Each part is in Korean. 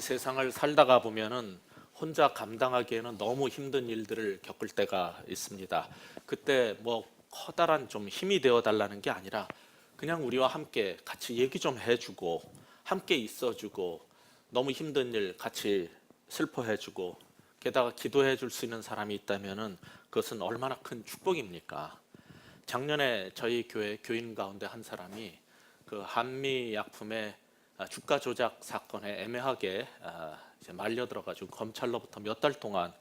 세상을 살다가 보면은 혼자 감당하기에는 너무 힘든 일들을 겪을 때가 있습니다. 그때 뭐 커다란 좀 힘이 되어 달라는 게 아니라 그냥 우리와 함께 같이 얘기 좀 해주고 함께 있어주고 너무 힘든 일 같이 슬퍼해주고 게다가 기도해 줄 수 있는 사람이 있다면은 그것은 얼마나 큰 축복입니까? 작년에 저희 교회 교인 가운데 한 사람이 그 한미 약품의 주가 조작 사건에 애매하게 이제 말려 들어가지고 검찰로부터 몇 달 동안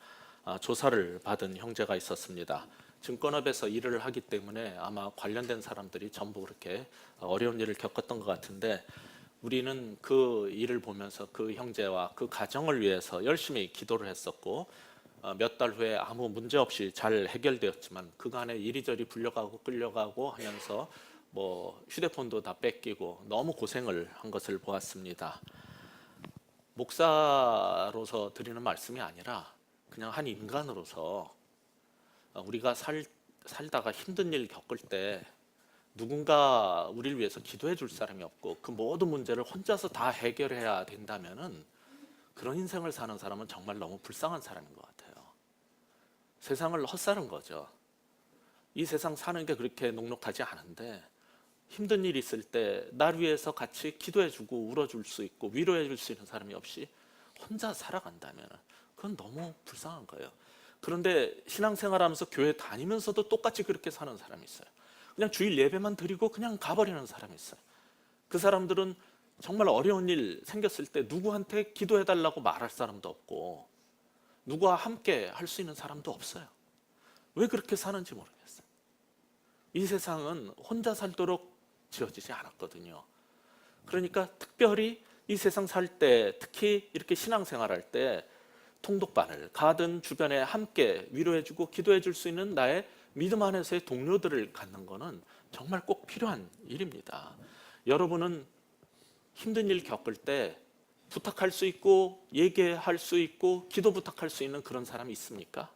조사를 받은 형제가 있었습니다. 증권업에서 일을 하기 때문에 아마 관련된 사람들이 전부 그렇게 어려운 일을 겪었던 것 같은데, 우리는 그 일을 보면서 그 형제와 그 가정을 위해서 열심히 기도를 했었고, 몇 달 후에 아무 문제 없이 잘 해결되었지만 그간에 이리저리 불려가고 끌려가고 하면서 뭐 휴대폰도 다 뺏기고 너무 고생을 한 것을 보았습니다. 목사로서 드리는 말씀이 아니라 그냥 한 인간으로서 우리가 살다가 힘든 일 겪을 때 누군가 우리를 위해서 기도해 줄 사람이 없고 그 모든 문제를 혼자서 다 해결해야 된다면은 그런 인생을 사는 사람은 정말 너무 불쌍한 사람인 것 같아요. 세상을 헛사는 거죠. 이 세상 사는 게 그렇게 녹록하지 않은데 힘든 일이 있을 때 날 위해서 같이 기도해주고 울어줄 수 있고 위로해줄 수 있는 사람이 없이 혼자 살아간다면 그건 너무 불쌍한 거예요. 그런데 신앙생활하면서 교회 다니면서도 똑같이 그렇게 사는 사람이 있어요. 그냥 주일 예배만 드리고 그냥 가버리는 사람이 있어요. 그 사람들은 정말 어려운 일 생겼을 때 누구한테 기도해달라고 말할 사람도 없고 누구와 함께 할 수 있는 사람도 없어요. 왜 그렇게 사는지 모르겠어요. 이 세상은 혼자 살도록 지어지지 않았거든요. 그러니까 특별히 이 세상 살 때, 특히 이렇게 신앙생활할 때 통독반을 가든 주변에 함께 위로해주고 기도해줄 수 있는 나의 믿음 안에서의 동료들을 갖는 것은 정말 꼭 필요한 일입니다. 여러분은 힘든 일 겪을 때 부탁할 수 있고 얘기할 수 있고 기도 부탁할 수 있는 그런 사람이 있습니까?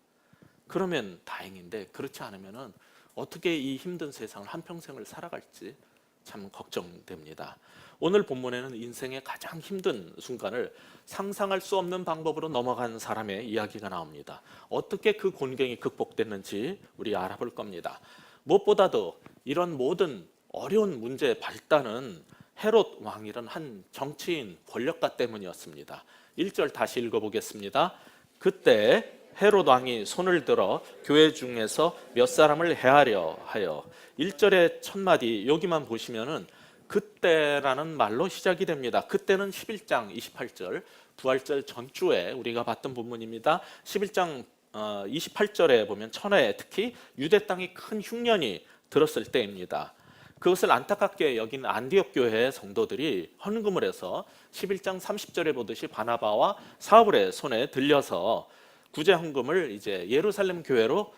그러면 다행인데 그렇지 않으면 어떻게 이 힘든 세상을 한평생을 살아갈지 참 걱정됩니다. 오늘 본문에는 인생의 가장 힘든 순간을 상상할 수 없는 방법으로 넘어간 사람의 이야기가 나옵니다. 어떻게 그 곤경이 극복됐는지 우리 알아볼 겁니다. 무엇보다도 이런 모든 어려운 문제의 발단은 헤롯 왕이란 한 정치인 권력가 때문이었습니다. 1절 다시 읽어보겠습니다. 그때 헤롯 왕이 손을 들어 교회 중에서 몇 사람을 해하려 하여. 1절의 첫 마디 여기만 보시면은 그때라는 말로 시작이 됩니다. 그때는 11장 28절 부활절 전주에 우리가 봤던 본문입니다. 11장 28절에 보면 천하에 특히 유대 땅이 큰 흉년이 들었을 때입니다. 그것을 안타깝게 여긴 안디옥 교회의 성도들이 헌금을 해서 11장 30절에 보듯이 바나바와 사울의 손에 들려서 구제 헌금을 이제 예루살렘 교회로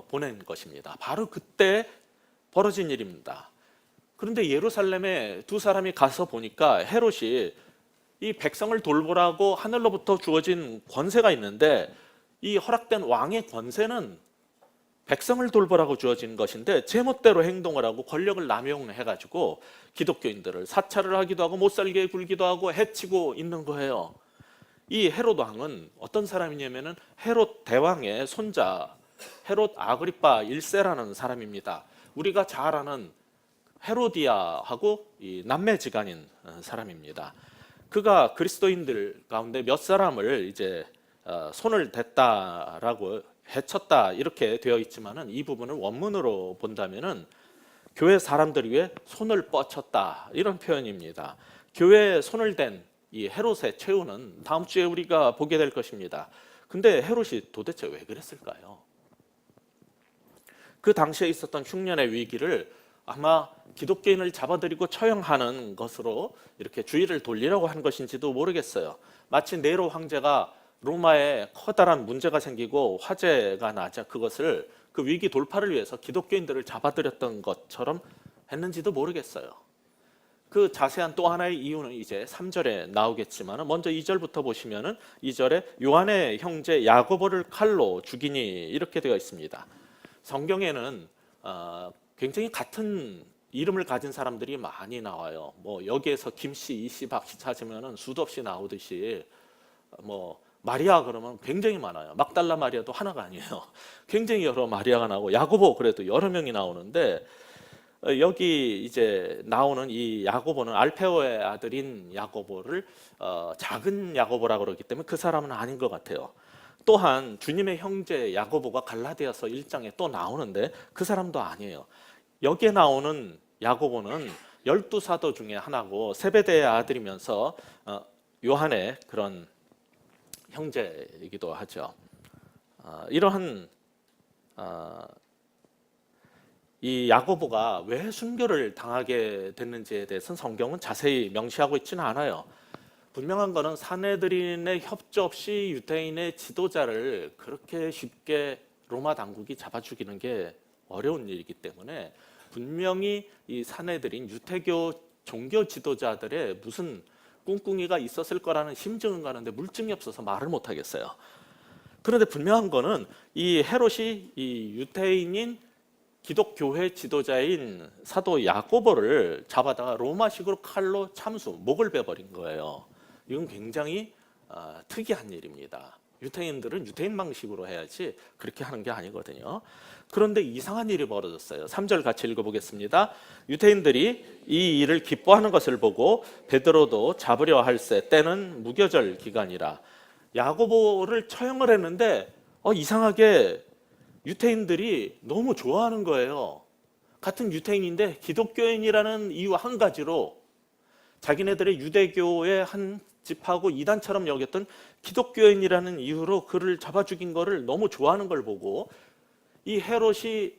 보낸 것입니다. 바로 그때 벌어진 일입니다. 그런데 예루살렘에 두 사람이 가서 보니까 헤롯이 이 백성을 돌보라고 하늘로부터 주어진 권세가 있는데 이 허락된 왕의 권세는 백성을 돌보라고 주어진 것인데 제멋대로 행동을 하고 권력을 남용해가지고 기독교인들을 사찰을 하기도 하고 못살게 굴기도 하고 해치고 있는 거예요. 이 헤롯 왕은 어떤 사람이냐면은 헤롯 대왕의 손자 헤롯 아그리파 1세라는 사람입니다. 우리가 잘 아는 헤로디아하고 이 남매지간인 사람입니다. 그가 그리스도인들 가운데 몇 사람을 이제 손을 댔다라고 해쳤다 이렇게 되어 있지만은 이 부분을 원문으로 본다면은 교회 사람들 위해 손을 뻗쳤다 이런 표현입니다. 교회에 손을 댄 이 헤롯의 최후는 다음 주에 우리가 보게 될 것입니다. 근데 헤롯이 도대체 왜 그랬을까요? 그 당시에 있었던 흉년의 위기를 아마 기독교인을 잡아들이고 처형하는 것으로 이렇게 주의를 돌리려고 한 것인지도 모르겠어요. 마치 네로 황제가 로마에 커다란 문제가 생기고 화재가 나자 그것을 그 위기 돌파를 위해서 기독교인들을 잡아들였던 것처럼 했는지도 모르겠어요. 그 자세한 또 하나의 이유는 이제 3절에 나오겠지만 먼저 2절부터 보시면은 2절에 요한의 형제 야고보를 칼로 죽이니 이렇게 되어 있습니다. 성경에는 굉장히 같은 이름을 가진 사람들이 많이 나와요. 뭐 여기에서 김씨, 이씨, 박씨 찾으면은 수도 없이 나오듯이 마리아 그러면 굉장히 많아요. 막달라 마리아도 하나가 아니에요. 굉장히 여러 마리아가 나오고 야고보 그래도 여러 명이 나오는데 여기 이제 나오는 이 야고보는 알페오의 아들인 야고보를 작은 야고보라고 그러기 때문에 그 사람은 아닌 것 같아요. 또한 주님의 형제 야고보가 갈라디아서 1장에 또 나오는데 그 사람도 아니에요. 여기에 나오는 야고보는 12사도 중에 하나고 세베대의 아들이면서 요한의 그런 형제이기도 하죠. 이러한 이 야고보가 왜 순교를 당하게 됐는지에 대해서는 성경은 자세히 명시하고 있지는 않아요. 분명한 것은 사내들인의 협조 없이 유대인의 지도자를 그렇게 쉽게 로마 당국이 잡아 죽이는 게 어려운 일이기 때문에 분명히 이 사내들인 유태교 종교 지도자들의 무슨 꿍꿍이가 있었을 거라는 심증은 가는데 물증이 없어서 말을 못 하겠어요. 그런데 분명한 거는 이 헤롯이 이 유태인인 기독교회 지도자인 사도 야고보를 잡아다가 로마식으로 칼로 참수, 목을 베버린 거예요. 이건 굉장히 특이한 일입니다. 유태인들은 유태인 방식으로 해야지 그렇게 하는 게 아니거든요. 그런데 이상한 일이 벌어졌어요. 3절 같이 읽어보겠습니다. 유태인들이 이 일을 기뻐하는 것을 보고 베드로도 잡으려 할새 때는 무교절 기간이라 야고보를 처형을 했는데 이상하게 유태인들이 너무 좋아하는 거예요. 같은 유태인인데 기독교인이라는 이유 한 가지로 자기네들의 유대교의 한 집하고 이단처럼 여겼던 기독교인이라는 이유로 그를 잡아 죽인 거를 너무 좋아하는 걸 보고 이 헤롯이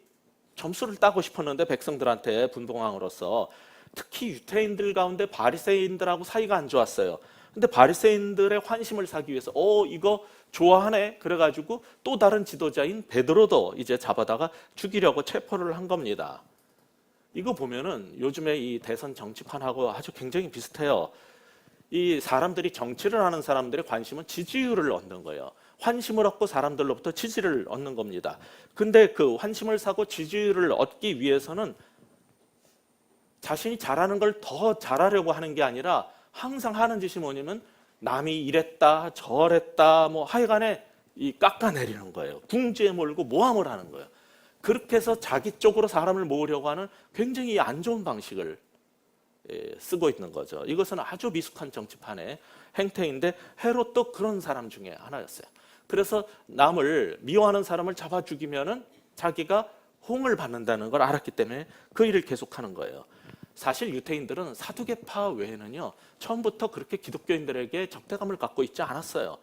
점수를 따고 싶었는데 백성들한테 분봉왕으로서 특히 유태인들 가운데 바리새인들하고 사이가 안 좋았어요. 근데 바리새인들의 환심을 사기 위해서 이거 좋아하네 그래가지고 또 다른 지도자인 베드로도 이제 잡아다가 죽이려고 체포를 한 겁니다. 이거 보면은 요즘에 이 대선 정치판하고 아주 굉장히 비슷해요. 이 사람들이 정치를 하는 사람들의 관심은 지지율을 얻는 거예요. 환심을 얻고 사람들로부터 지지를 얻는 겁니다. 근데 그 환심을 사고 지지율을 얻기 위해서는 자신이 잘하는 걸 더 잘하려고 하는 게 아니라 항상 하는 짓이 뭐냐면 남이 이랬다 저랬다 하여간에 이 깎아내리는 거예요. 궁지에 몰고 모함을 하는 거예요. 그렇게 해서 자기 쪽으로 사람을 모으려고 하는 굉장히 안 좋은 방식을 쓰고 있는 거죠. 이것은 아주 미숙한 정치판의 행태인데 헤롯도 그런 사람 중에 하나였어요. 그래서 남을 미워하는 사람을 잡아 죽이면은 자기가 호응을 받는다는 걸 알았기 때문에 그 일을 계속하는 거예요. 사실 유태인들은 사두개파 외에는요 처음부터 그렇게 기독교인들에게 적대감을 갖고 있지 않았어요.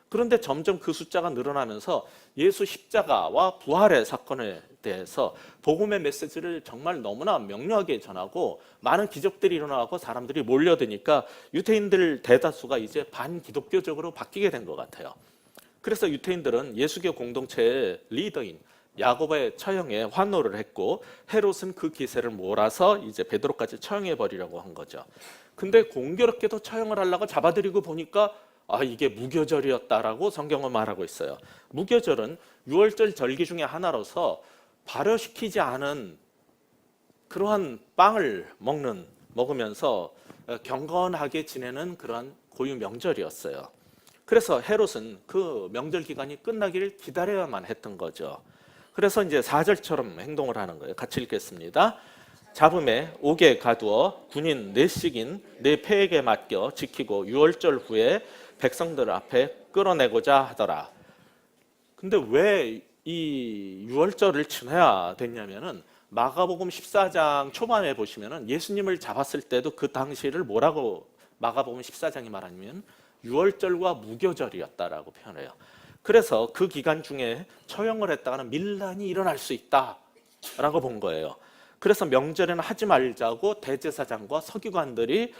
그런데 점점 그 숫자가 늘어나면서 예수 십자가와 부활의 사건에 대해서 복음의 메시지를 정말 너무나 명료하게 전하고 많은 기적들이 일어나고 사람들이 몰려드니까 유태인들 대다수가 이제 반기독교적으로 바뀌게 된 것 같아요. 그래서 유태인들은 예수교 공동체의 리더인 야고보의 처형에 환호를 했고 헤롯은 그 기세를 몰아서 이제 베드로까지 처형해 버리려고 한 거죠. 근데 공교롭게도 처형을 하려고 잡아들이고 보니까 이게 무교절이었다라고 성경은 말하고 있어요. 무교절은 유월절 절기 중에 하나로서 발효시키지 않은 그러한 빵을 먹으면서 경건하게 지내는 그런 고유 명절이었어요. 그래서 헤롯은 그 명절 기간이 끝나기를 기다려야만 했던 거죠. 그래서 이제 4절처럼 행동을 하는 거예요. 같이 읽겠습니다. 잡음에 옥에 가두어 군인 4씩인 네 패에게 맡겨 지키고 유월절 후에 백성들 앞에 끌어내고자 하더라. 근데 왜 이 유월절을 지내야 됐냐면은 마가복음 14장 초반에 보시면은 예수님을 잡았을 때도 그 당시를 뭐라고 마가복음 14장이 말하냐면 유월절과 무교절이었다라고 표현해요. 그래서 그 기간 중에 처형을 했다가는 밀란이 일어날 수 있다라고 본 거예요. 그래서 명절에는 하지 말자고 대제사장과 서기관들이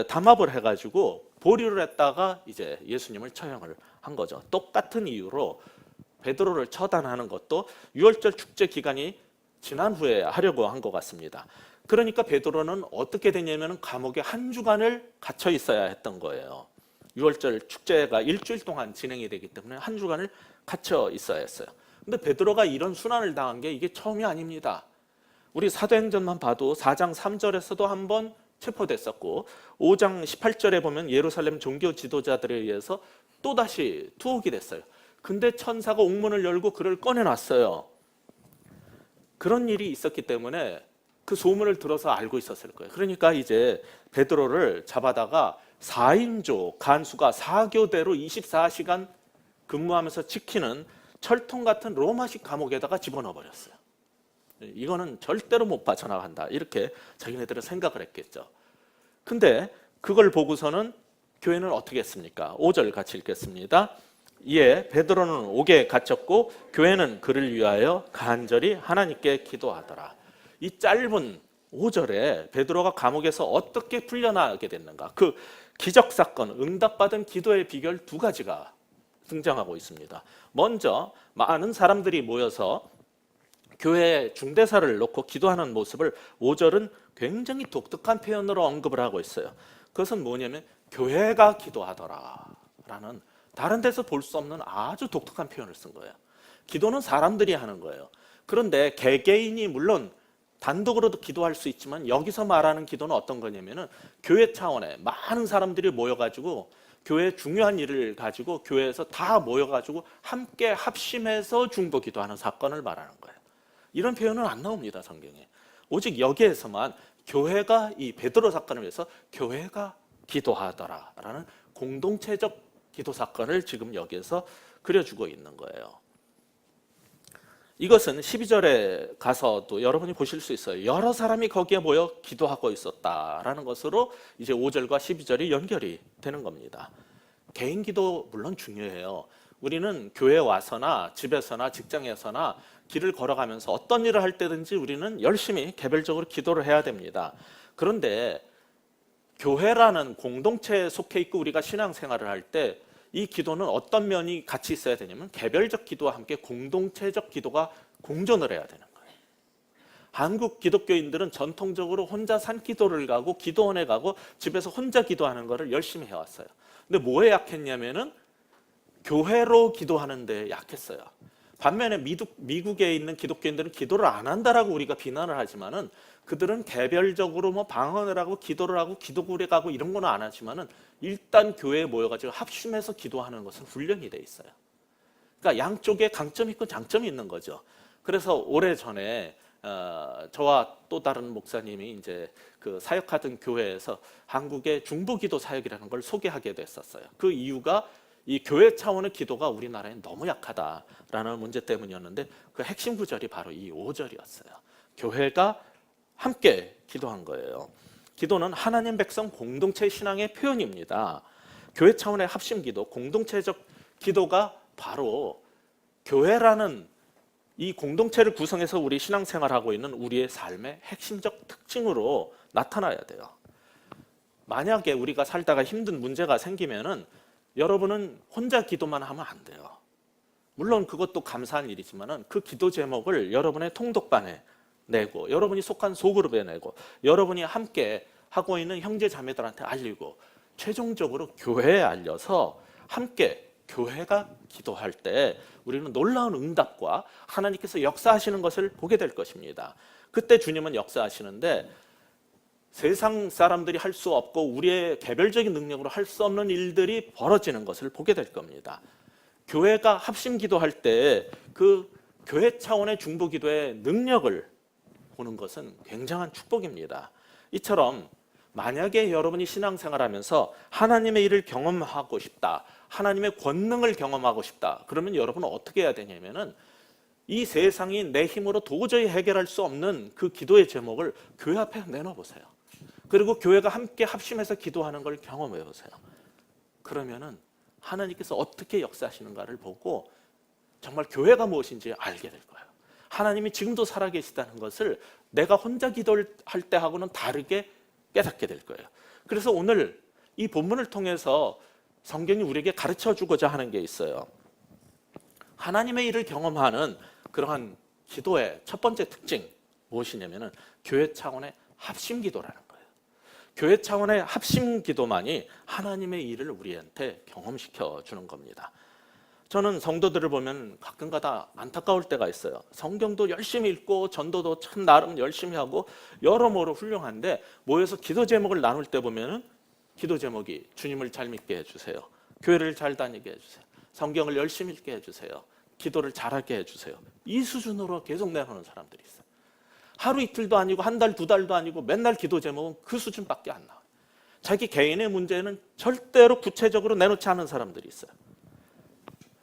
담합을 해가지고 보류를 했다가 이제 예수님을 처형을 한 거죠. 똑같은 이유로 베드로를 처단하는 것도 유월절 축제 기간이 지난 후에 하려고 한 것 같습니다. 그러니까 베드로는 어떻게 되냐면 감옥에 한 주간을 갇혀 있어야 했던 거예요. 유월절 축제가 일주일 동안 진행이 되기 때문에 한 주간을 갇혀 있어야 했어요. 근데 베드로가 이런 순환을 당한 게 이게 처음이 아닙니다. 우리 사도행전만 봐도 4장 3절에서도 한번 체포됐었고 5장 18절에 보면 예루살렘 종교 지도자들에 의해서 또다시 투옥이 됐어요. 근데 천사가 옥문을 열고 그를 꺼내놨어요. 그런 일이 있었기 때문에 그 소문을 들어서 알고 있었을 거예요. 그러니까 이제 베드로를 잡아다가 4인조 간수가 4교대로 24시간 근무하면서 지키는 철통 같은 로마식 감옥에다가 집어넣어 버렸어요. 이거는 절대로 못 빠져나간다, 이렇게 자기네들은 생각을 했겠죠. 근데 그걸 보고서는 교회는 어떻게 했습니까? 5절 같이 읽겠습니다. 이에 베드로는 옥에 갇혔고 교회는 그를 위하여 간절히 하나님께 기도하더라. 이 짧은 5절에 베드로가 감옥에서 어떻게 풀려나게 됐는가, 그 기적사건, 응답받은 기도의 비결 두 가지가 등장하고 있습니다. 먼저 많은 사람들이 모여서 교회 중대사를 놓고 기도하는 모습을 5절은 굉장히 독특한 표현으로 언급을 하고 있어요. 그것은 뭐냐면 교회가 기도하더라라는, 다른 데서 볼 수 없는 아주 독특한 표현을 쓴 거예요. 기도는 사람들이 하는 거예요. 그런데 개개인이 물론 단독으로도 기도할 수 있지만 여기서 말하는 기도는 어떤 거냐면은 교회 차원에 많은 사람들이 모여가지고 교회 중요한 일을 가지고 교회에서 다 모여가지고 함께 합심해서 중보 기도하는 사건을 말하는 거예요. 이런 표현은 안 나옵니다, 성경에. 오직 여기에서만 교회가, 이 베드로 사건을 위해서 교회가 기도하더라라는 공동체적 기도 사건을 지금 여기에서 그려주고 있는 거예요. 이것은 12절에 가서도 여러분이 보실 수 있어요. 여러 사람이 거기에 모여 기도하고 있었다라는 것으로 이제 5절과 12절이 연결이 되는 겁니다. 개인 기도 물론 중요해요. 우리는 교회에 와서나 집에서나 직장에서나 길을 걸어가면서 어떤 일을 할 때든지 우리는 열심히 개별적으로 기도를 해야 됩니다. 그런데 교회라는 공동체에 속해 있고 우리가 신앙생활을 할 때 이 기도는 어떤 면이 같이 있어야 되냐면 개별적 기도와 함께 공동체적 기도가 공존을 해야 되는 거예요. 한국 기독교인들은 전통적으로 혼자 산기도를 가고 기도원에 가고 집에서 혼자 기도하는 것을 열심히 해왔어요. 근데 뭐에 약했냐면은 교회로 기도하는 데 약했어요. 반면에 미국에 있는 기독교인들은 기도를 안 한다라고 우리가 비난을 하지만은 그들은 개별적으로 뭐 방언을 하고 기도를 하고 기도굴에 가고 이런 거는 안 하지만은 일단 교회에 모여가지고 합심해서 기도하는 것은 훈련이 돼 있어요. 그러니까 양쪽에 강점이 있고 장점이 있는 거죠. 그래서 오래전에 저와 또 다른 목사님이 이제 그 사역하던 교회에서 한국의 중보기도 사역이라는 걸 소개하게 됐었어요. 그 이유가 이 교회 차원의 기도가 우리나라에 너무 약하다라는 문제 때문이었는데 그 핵심 구절이 바로 이 5절이었어요. 교회가 함께 기도한 거예요. 기도는 하나님 백성 공동체 신앙의 표현입니다. 교회 차원의 합심 기도, 공동체적 기도가 바로 교회라는 이 공동체를 구성해서 우리 신앙생활하고 있는 우리의 삶의 핵심적 특징으로 나타나야 돼요. 만약에 우리가 살다가 힘든 문제가 생기면은 여러분은 혼자 기도만 하면 안 돼요. 물론 그것도 감사한 일이지만은 그 기도 제목을 여러분의 통독반에 내고 여러분이 속한 소그룹에 내고 여러분이 함께 하고 있는 형제 자매들한테 알리고 최종적으로 교회에 알려서 함께 교회가 기도할 때 우리는 놀라운 응답과 하나님께서 역사하시는 것을 보게 될 것입니다. 그때 주님은 역사하시는데 세상 사람들이 할 수 없고 우리의 개별적인 능력으로 할 수 없는 일들이 벌어지는 것을 보게 될 겁니다. 교회가 합심 기도할 때 그 교회 차원의 중보 기도의 능력을 보는 것은 굉장한 축복입니다. 이처럼 만약에 여러분이 신앙생활하면서 하나님의 일을 경험하고 싶다, 하나님의 권능을 경험하고 싶다, 그러면 여러분은 어떻게 해야 되냐면은 이 세상이 내 힘으로 도저히 해결할 수 없는 그 기도의 제목을 교회 앞에 내놓으세요. 그리고 교회가 함께 합심해서 기도하는 걸 경험해 보세요. 그러면은 하나님께서 어떻게 역사하시는가를 보고 정말 교회가 무엇인지 알게 될 거예요. 하나님이 지금도 살아계시다는 것을 내가 혼자 기도를 할 때하고는 다르게 깨닫게 될 거예요. 그래서 오늘 이 본문을 통해서 성경이 우리에게 가르쳐주고자 하는 게 있어요. 하나님의 일을 경험하는 그러한 기도의 첫 번째 특징 무엇이냐면은 교회 차원의 합심 기도라는 거예요. 교회 차원의 합심 기도만이 하나님의 일을 우리한테 경험시켜 주는 겁니다. 저는 성도들을 보면 가끔가다 안타까울 때가 있어요. 성경도 열심히 읽고 전도도 참 나름 열심히 하고 여러모로 훌륭한데 모여서 기도 제목을 나눌 때 보면은 기도 제목이 주님을 잘 믿게 해주세요. 교회를 잘 다니게 해주세요. 성경을 열심히 읽게 해주세요. 기도를 잘하게 해주세요. 이 수준으로 계속 내놓는 사람들이 있어요. 하루 이틀도 아니고 한 달, 두 달도 아니고 맨날 기도 제목은 그 수준밖에 안 나와요. 자기 개인의 문제는 절대로 구체적으로 내놓지 않은 사람들이 있어요.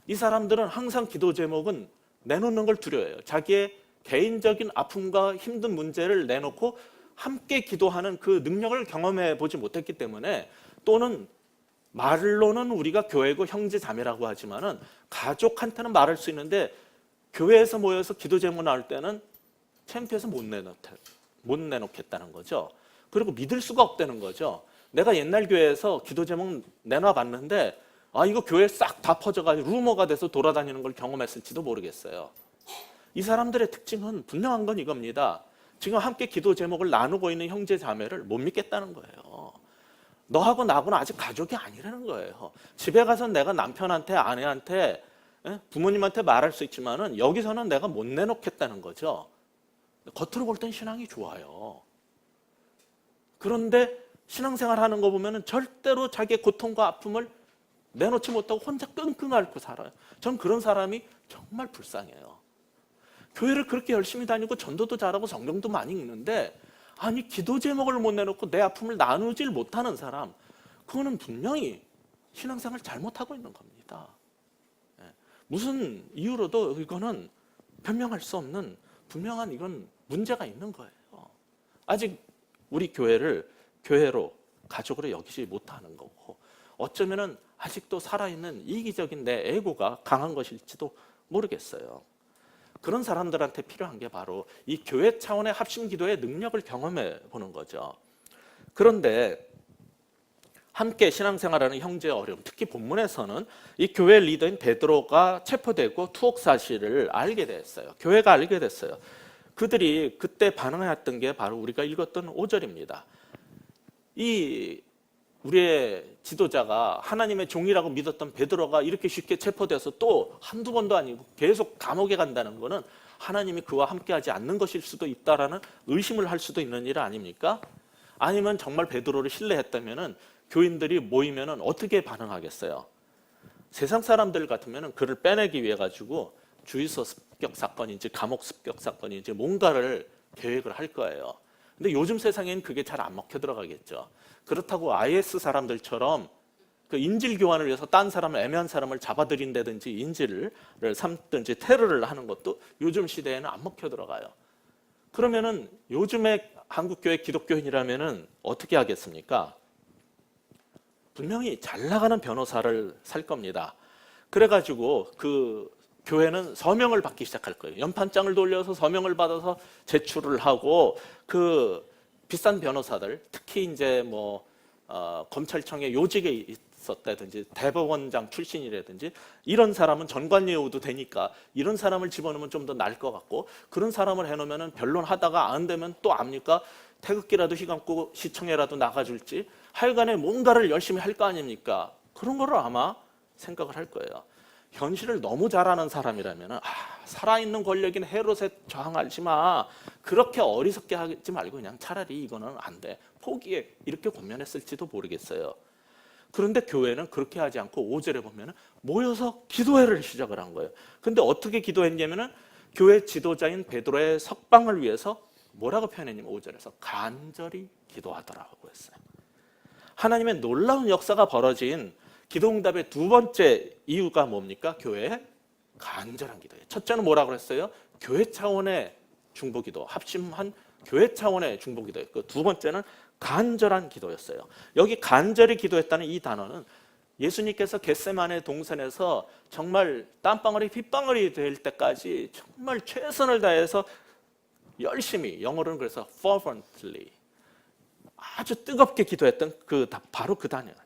이 사람들은 항상 기도 제목은 내놓는 걸 두려워해요. 자기의 개인적인 아픔과 힘든 문제를 내놓고 함께 기도하는 그 능력을 경험해 보지 못했기 때문에, 또는 말로는 우리가 교회고 형제 자매라고 하지만은 가족한테는 말할 수 있는데 교회에서 모여서 기도 제목 나올 때는 창피해서 못 내놓겠다는 거죠. 그리고 믿을 수가 없다는 거죠. 내가 옛날 교회에서 기도 제목 내놔 봤는데 이거 교회에 싹 다 퍼져가지고 루머가 돼서 돌아다니는 걸 경험했을지도 모르겠어요. 이 사람들의 특징은 분명한 건 이겁니다. 지금 함께 기도 제목을 나누고 있는 형제 자매를 못 믿겠다는 거예요. 너하고 나하고는 아직 가족이 아니라는 거예요. 집에 가서 내가 남편한테, 아내한테, 부모님한테 말할 수 있지만은 여기서는 내가 못 내놓겠다는 거죠. 겉으로 볼 땐 신앙이 좋아요. 그런데 신앙생활 하는 거 보면은 절대로 자기의 고통과 아픔을 내놓지 못하고 혼자 끙끙 앓고 살아요. 전 그런 사람이 정말 불쌍해요. 교회를 그렇게 열심히 다니고 전도도 잘하고 성경도 많이 읽는데 아니 기도 제목을 못 내놓고 내 아픔을 나누질 못하는 사람, 그거는 분명히 신앙생활 잘못하고 있는 겁니다. 무슨 이유로도 이거는 변명할 수 없는 분명한 이건 문제가 있는 거예요. 아직 우리 교회를 교회로, 가족으로 여기지 못하는 거고, 어쩌면은 아직도 살아있는 이기적인 내 에고가 강한 것일지도 모르겠어요. 그런 사람들한테 필요한 게 바로 이 교회 차원의 합심 기도의 능력을 경험해 보는 거죠. 그런데 함께 신앙생활하는 형제의 어려움, 특히 본문에서는 이 교회 리더인 베드로가 체포되고 투옥 사실을 알게 됐어요. 교회가 알게 됐어요. 그들이 그때 반응했던 게 바로 우리가 읽었던 5절입니다. 이 우리의 지도자가 하나님의 종이라고 믿었던 베드로가 이렇게 쉽게 체포돼서 또 한두 번도 아니고 계속 감옥에 간다는 것은 하나님이 그와 함께하지 않는 것일 수도 있다라는 의심을 할 수도 있는 일 아닙니까? 아니면 정말 베드로를 신뢰했다면 교인들이 모이면 어떻게 반응하겠어요? 세상 사람들 같으면 그를 빼내기 위해 가지고 주유소 습격 사건인지 감옥 습격 사건인지 뭔가를 계획을 할 거예요. 근데 요즘 세상에는 그게 잘 안 먹혀 들어가겠죠. 그렇다고 IS 사람들처럼 그 인질 교환을 위해서 딴 사람을, 애매한 사람을 잡아들인다든지 인질을 삼든지 테러를 하는 것도 요즘 시대에는 안 먹혀 들어가요. 그러면은 요즘의 한국교회 기독교인이라면은 어떻게 하겠습니까? 분명히 잘 나가는 변호사를 살 겁니다. 그래가지고 그 교회는 서명을 받기 시작할 거예요. 연판장을 돌려서 서명을 받아서 제출을 하고, 그 비싼 변호사들, 특히 이제 검찰청에 요직에 있었다든지 대법원장 출신이라든지 이런 사람은 전관예우도 되니까 이런 사람을 집어넣으면 좀 더 나을 것 같고, 그런 사람을 해놓으면 변론하다가 안 되면 또 압니까? 태극기라도 휘감고 시청에라도 나가줄지, 하여간에 뭔가를 열심히 할 거 아닙니까? 그런 거를 아마 생각을 할 거예요. 현실을 너무 잘 아는 사람이라면 살아있는 권력인 헤롯에 저항하지 마, 그렇게 어리석게 하지 말고 그냥 차라리 이거는 안 돼, 포기해, 이렇게 권면했을지도 모르겠어요. 그런데 교회는 그렇게 하지 않고 5절에 보면 모여서 기도회를 시작을 한 거예요. 근데 어떻게 기도했냐면 교회 지도자인 베드로의 석방을 위해서 뭐라고 표현했냐면 5절에서 간절히 기도하더라고 했어요. 하나님의 놀라운 역사가 벌어진 기도응답의 두 번째 이유가 뭡니까? 교회의 간절한 기도예요. 첫째는 뭐라고 그랬어요? 교회 차원의 중보기도, 합심한 교회 차원의 중보기도였고, 두 번째는 간절한 기도였어요. 여기 간절히 기도했다는 이 단어는 예수님께서 겟세마네 동산에서 정말 땀방울이 핏방울이 될 때까지 정말 최선을 다해서 열심히, 영어로는 그래서 fervently, 아주 뜨겁게 기도했던 바로 그 단어예요.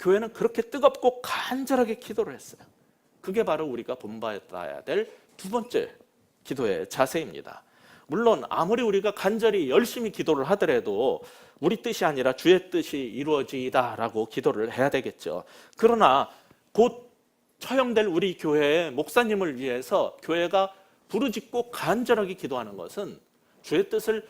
교회는 그렇게 뜨겁고 간절하게 기도를 했어요. 그게 바로 우리가 본받아야 될 두 번째 기도의 자세입니다. 물론 아무리 우리가 간절히 열심히 기도를 하더라도 우리 뜻이 아니라 주의 뜻이 이루어지다라고 기도를 해야 되겠죠. 그러나 곧 처형될 우리 교회의 목사님을 위해서 교회가 부르짖고 간절하게 기도하는 것은 주의 뜻을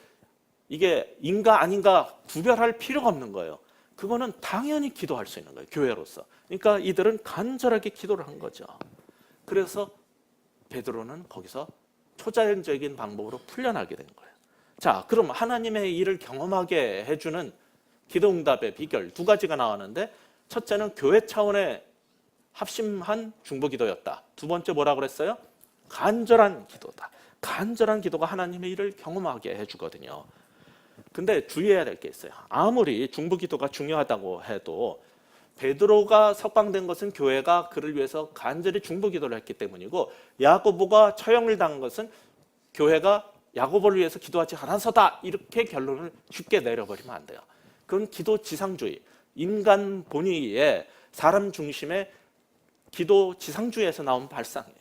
이게 인가 아닌가 구별할 필요가 없는 거예요. 그거는 당연히 기도할 수 있는 거예요, 교회로서. 그러니까 이들은 간절하게 기도를 한 거죠. 그래서 베드로는 거기서 초자연적인 방법으로 풀려나게 된 거예요. 자, 그럼 하나님의 일을 경험하게 해주는 기도응답의 비결 두 가지가 나왔는데, 첫째는 교회 차원의 합심한 중보기도였다. 두 번째 뭐라고 그랬어요? 간절한 기도다. 간절한 기도가 하나님의 일을 경험하게 해주거든요. 근데 주의해야 될 게 있어요. 아무리 중보기도가 중요하다고 해도 베드로가 석방된 것은 교회가 그를 위해서 간절히 중보기도를 했기 때문이고, 야고보가 처형을 당한 것은 교회가 야고보를 위해서 기도하지 않아서다, 이렇게 결론을 쉽게 내려버리면 안 돼요. 그건 기도 지상주의, 인간 본위의 사람 중심의 기도 지상주의에서 나온 발상이에요.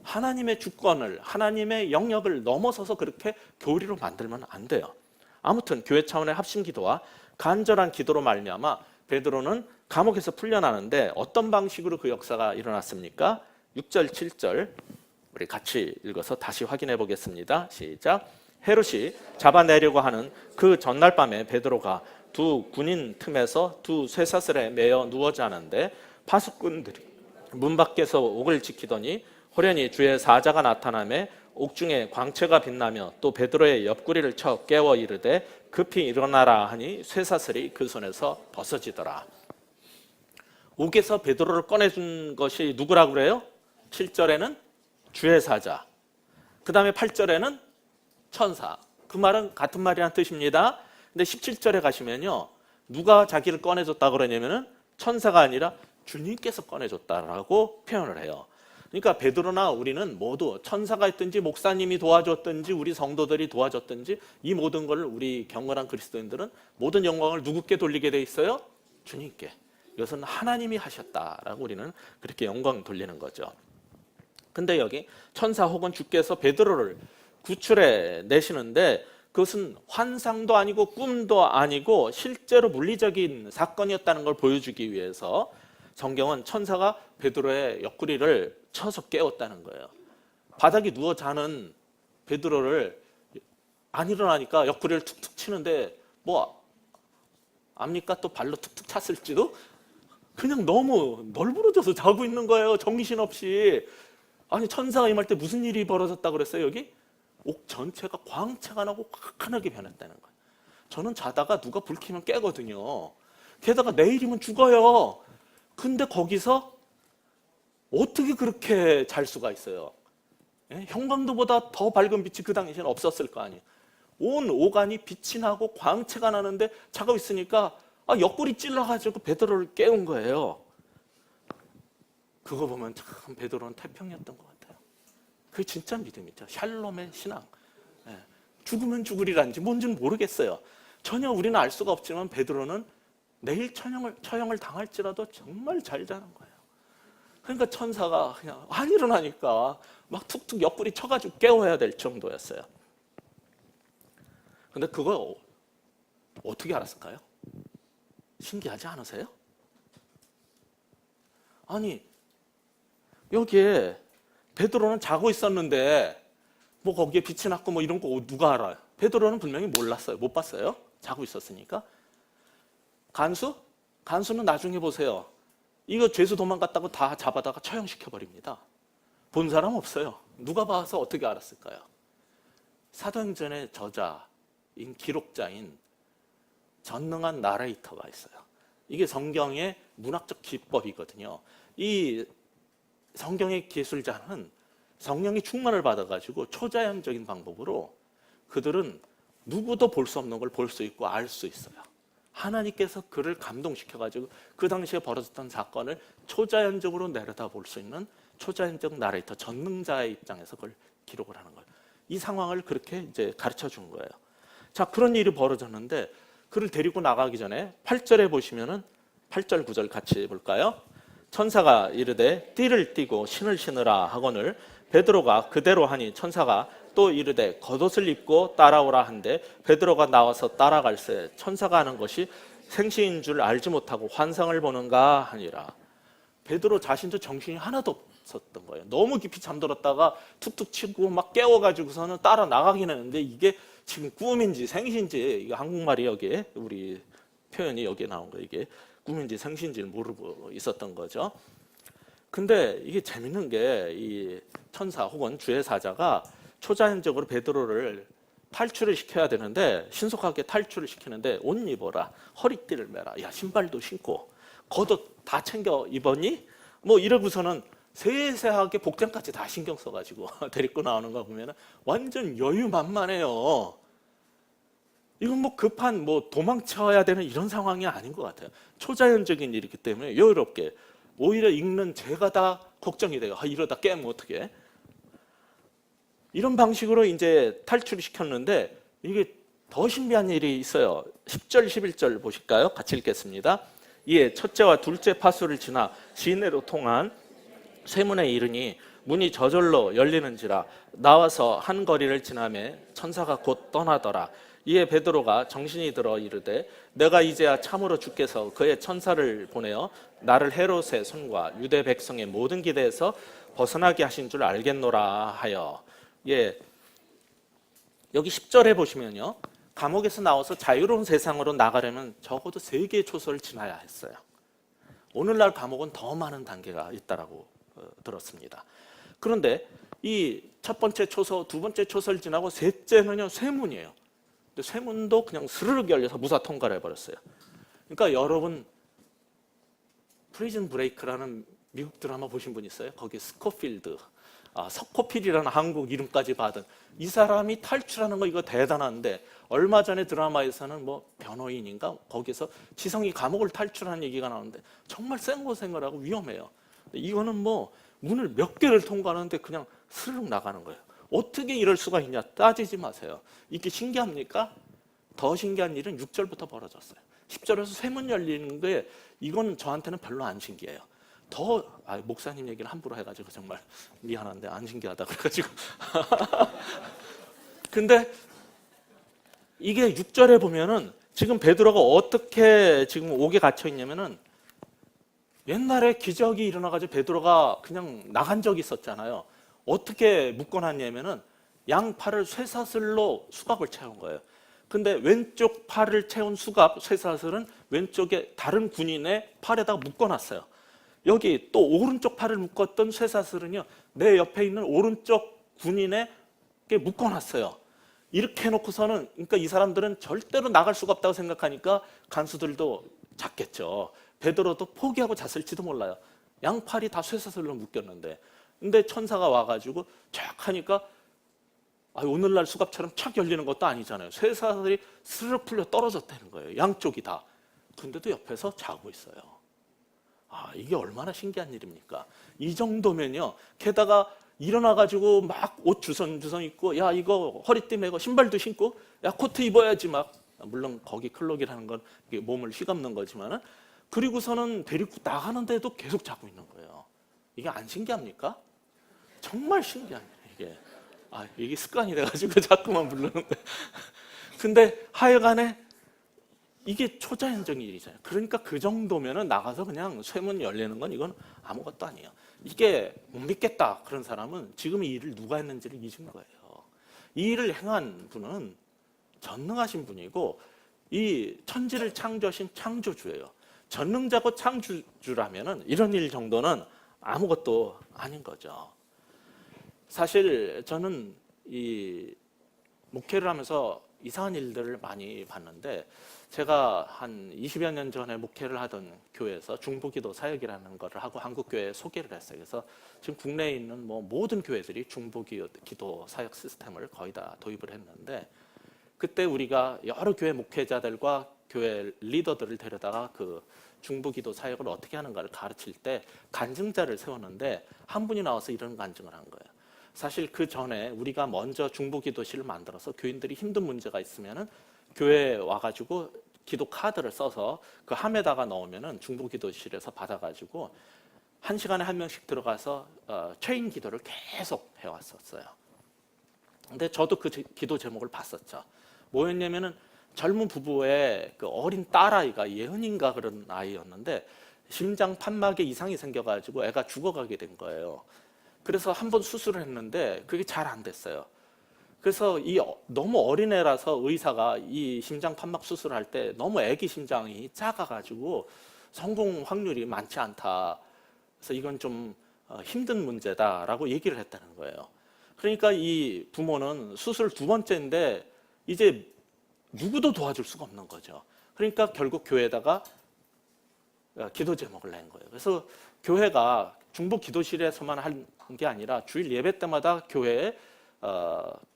하나님의 주권을, 하나님의 영역을 넘어서서 그렇게 교리로 만들면 안 돼요. 아무튼 교회 차원의 합심기도와 간절한 기도로 말미암아 베드로는 감옥에서 풀려나는데, 어떤 방식으로 그 역사가 일어났습니까? 6절 7절 우리 같이 읽어서 다시 확인해 보겠습니다. 시작. 헤롯이 잡아내려고 하는 그 전날 밤에 베드로가 두 군인 틈에서 두 쇠사슬에 매여 누워 자는데, 파수꾼들이 문 밖에서 옥을 지키더니 호련히 주의 사자가 나타나매 옥중에 광채가 빛나며 또 베드로의 옆구리를 쳐 깨워 이르되 급히 일어나라 하니 쇠사슬이 그 손에서 벗어지더라. 옥에서 베드로를 꺼내준 것이 누구라고 그래요? 7절에는 주의 사자, 그 다음에 8절에는 천사. 그 말은 같은 말이란 뜻입니다. 근데 17절에 가시면요, 누가 자기를 꺼내줬다 그러냐면은 천사가 아니라 주님께서 꺼내줬다라고 표현을 해요. 그러니까 베드로나 우리는 모두 천사가 있든지 목사님이 도와줬든지 우리 성도들이 도와줬든지 이 모든 걸 우리 경건한 그리스도인들은 모든 영광을 누구께 돌리게 돼 있어요? 주님께. 이것은 하나님이 하셨다라고 우리는 그렇게 영광 돌리는 거죠. 근데 여기 천사 혹은 주께서 베드로를 구출해 내시는데, 그것은 환상도 아니고 꿈도 아니고 실제로 물리적인 사건이었다는 걸 보여주기 위해서 성경은 천사가 베드로의 옆구리를 쳐서 깨웠다는 거예요. 바닥에 누워 자는 베드로를 안 일어나니까 옆구리를 툭툭 치는데, 뭐 압니까? 또 발로 툭툭 찼을지도? 그냥 너무 널브러져서 자고 있는 거예요, 정신없이. 아니, 천사가 임할 때 무슨 일이 벌어졌다고 그랬어요? 여기 옥 전체가 광채가 나고 화끈하게 변했다는 거예요. 저는 자다가 누가 불 켜면 깨거든요. 게다가 내일이면 죽어요. 근데 거기서 어떻게 그렇게 잘 수가 있어요? 예? 형광도보다 더 밝은 빛이 그 당시에는 없었을 거 아니에요. 온 오간이 빛이 나고 광채가 나는데 자고 있으니까 옆구리 찔러가지고 베드로를 깨운 거예요. 그거 보면 참 베드로는 태평이었던 것 같아요. 그게 진짜 믿음이죠. 샬롬의 신앙. 예. 죽으면 죽으리란지 뭔지는 모르겠어요. 전혀 우리는 알 수가 없지만 베드로는 내일 처형을 당할지라도 정말 잘 자는 거예요. 그러니까 천사가 그냥 안 일어나니까 막 툭툭 옆구리 쳐가지고 깨워야 될 정도였어요. 근데 그거 어떻게 알았을까요? 신기하지 않으세요? 아니, 여기에 베드로는 자고 있었는데 뭐 거기에 빛이 났고 뭐 이런 거 누가 알아요? 베드로는 분명히 몰랐어요. 못 봤어요. 자고 있었으니까. 간수는 나중에 보세요. 이거 죄수 도망갔다고 다 잡아다가 처형시켜버립니다. 본 사람 없어요. 누가 봐서 어떻게 알았을까요? 사도행전의 저자인 기록자인 전능한 나레이터가 있어요. 이게 성경의 문학적 기법이거든요. 이 성경의 기술자는 성령의 충만을 받아가지고 초자연적인 방법으로 그들은 누구도 볼 수 없는 걸 볼 수 있고 알 수 있어요. 하나님께서 그를 감동시켜가지고 그 당시에 벌어졌던 사건을 초자연적으로 내려다볼 수 있는 초자연적 나레이터, 전능자의 입장에서 그걸 기록을 하는 거예요. 이 상황을 그렇게 이제 가르쳐 준 거예요. 자, 그런 일이 벌어졌는데 그를 데리고 나가기 전에 8절에 보시면은 8절 9절 같이 볼까요? 천사가 이르되 띠를 띠고 신을 신으라 하거늘 베드로가 그대로 하니 천사가 또 이르되 겉옷을 입고 따라오라 한데 베드로가 나와서 따라갈새 천사가 하는 것이 생시인 줄 알지 못하고 환상을 보는가 하니라. 베드로 자신도 정신이 하나도 없었던 거예요. 너무 깊이 잠들었다가 툭툭 치고 막 깨워가지고서는 따라 나가긴 했는데 이게 지금 꿈인지 생신지, 이게 한국말이 여기에 우리 표현이 여기에 나온 거예요. 이게 꿈인지 생신지를 모르고 있었던 거죠. 근데 이게 재밌는 게 이 천사 혹은 주의 사자가 초자연적으로 베드로를 탈출을 시켜야 되는데 신속하게 탈출을 시키는데 옷 입어라, 허리띠를 매라, 야 신발도 신고 겉옷 다 챙겨 입었니? 뭐 이러고서는 세세하게 복장까지 다 신경 써가지고 데리고 나오는 거 보면 완전 여유만만해요. 이건 뭐 급한 뭐 도망쳐야 되는 이런 상황이 아닌 것 같아요. 초자연적인 일이기 때문에 여유롭게, 오히려 읽는 제가 다 걱정이 돼요. 이러다 깨면 어떡해? 이런 방식으로 이제 탈출을 시켰는데 이게 더 신비한 일이 있어요. 10절, 11절 보실까요? 같이 읽겠습니다. 이에 첫째와 둘째 파수를 지나 시내로 통한 쇠문에 이르니 문이 저절로 열리는지라 나와서 한 거리를 지나매 천사가 곧 떠나더라. 이에 베드로가 정신이 들어 이르되 내가 이제야 참으로 주께서 그의 천사를 보내어 나를 헤롯의 손과 유대 백성의 모든 기대에서 벗어나게 하신 줄 알겠노라 하여. 예, 여기 10절에 보시면요, 감옥에서 나와서 자유로운 세상으로 나가려면 적어도 3개의 초소를 지나야 했어요. 오늘날 감옥은 더 많은 단계가 있다라고 들었습니다. 그런데 이 첫 번째 초소, 두 번째 초소를 지나고 셋째는요, 쇠문이에요. 근데 쇠문도 그냥 스르륵 열려서 무사 통과를 해버렸어요. 그러니까 여러분 프리즌 브레이크라는 미국 드라마 보신 분 있어요? 거기 스코필드, 서코필이라는 한국 이름까지 받은 이 사람이 탈출하는 거 이거 대단한데, 얼마 전에 드라마에서는 뭐 변호인인가 거기서 지성이 감옥을 탈출하는 얘기가 나오는데 정말 생고생을 하고 위험해요. 이거는 뭐 문을 몇 개를 통과하는데 그냥 스르륵 나가는 거예요. 어떻게 이럴 수가 있냐 따지지 마세요. 이게 신기합니까? 더 신기한 일은 6절부터 벌어졌어요. 10절에서 쇠문 열리는 게 이건 저한테는 별로 안 신기해요. 더 목사님 얘기를 함부로 해가지고 정말 미안한데 안 신기하다 그래가지고 근데 이게 6절에 보면은 지금 베드로가 어떻게 지금 옥에 갇혀 있냐면은, 옛날에 기적이 일어나가지고 베드로가 그냥 나간 적이 있었잖아요. 어떻게 묶어놨냐면은 양팔을 쇠사슬로 수갑을 채운 거예요. 근데 왼쪽 팔을 채운 수갑, 쇠사슬은 왼쪽에 다른 군인의 팔에다가 묶어놨어요. 여기 또 오른쪽 팔을 묶었던 쇠사슬은요, 내 옆에 있는 오른쪽 군인에게 묶어놨어요. 이렇게 해놓고서는, 그러니까 이 사람들은 절대로 나갈 수가 없다고 생각하니까 간수들도 잤겠죠. 베드로도 포기하고 잤을지도 몰라요. 양팔이 다 쇠사슬로 묶였는데. 근데 천사가 와가지고 쫙 하니까 오늘날 수갑처럼 착 열리는 것도 아니잖아요. 쇠사슬이 스르륵 풀려 떨어졌다는 거예요. 양쪽이 다. 근데도 옆에서 자고 있어요. 이게 얼마나 신기한 일입니까? 이 정도면요, 게다가 일어나가지고 막 옷 주섬주섬 입고, 야 이거 허리띠 매고 신발도 신고, 야 코트 입어야지 막, 물론 거기 클록이라는 건 몸을 휘감는 거지만은, 그리고서는 데리고 나가는데도 계속 자고 있는 거예요. 이게 안 신기합니까? 정말 신기한 이게. 이게 습관이 돼가지고 자꾸만 부르는데. 근데 하여간에 이게 초자연적인 일이잖아요. 그러니까 그 정도면은 나가서 그냥 쇠문 열리는 건 이건 아무것도 아니에요. 이게 못 믿겠다 그런 사람은 지금 이 일을 누가 했는지를 잊은 거예요. 이 일을 행한 분은 전능하신 분이고 이 천지를 창조하신 창조주예요. 전능자고 창조주라면은 이런 일 정도는 아무것도 아닌 거죠. 사실 저는 이 목회를 하면서 이상한 일들을 많이 봤는데, 제가 한 20여 년 전에 목회를 하던 교회에서 중보기도 사역이라는 거를 하고 한국교회에 소개를 했어요. 그래서 지금 국내에 있는 뭐 모든 교회들이 중보기도 사역 시스템을 거의 다 도입을 했는데, 그때 우리가 여러 교회 목회자들과 교회 리더들을 데려다가 그 중보기도 사역을 어떻게 하는가를 가르칠 때 간증자를 세웠는데, 한 분이 나와서 이런 간증을 한 거예요. 사실 그 전에 우리가 먼저 중보기도실을 만들어서 교인들이 힘든 문제가 있으면은 교회에 와가지고 기도 카드를 써서 그 함에다가 넣으면은 중보기도실에서 받아가지고 1시간에 1명씩 들어가서 체인 기도를 계속 해왔었어요. 근데 저도 그 기도 제목을 봤었죠. 뭐였냐면은 젊은 부부의 그 어린 딸아이가 예은인가 그런 아이였는데, 심장 판막에 이상이 생겨가지고 애가 죽어가게 된 거예요. 그래서 한 번 수술을 했는데 그게 잘 안 됐어요. 그래서 너무 어린 애라서 의사가 이 심장 판막 수술할 때 너무 애기 심장이 작아가지고 성공 확률이 많지 않다. 그래서 이건 좀 힘든 문제다라고 얘기를 했다는 거예요. 그러니까 이 부모는 수술 두 번째인데 이제 누구도 도와줄 수가 없는 거죠. 그러니까 결국 교회에다가 기도 제목을 낸 거예요. 그래서 교회가 중보 기도실에서만 한 게 아니라 주일 예배 때마다 교회에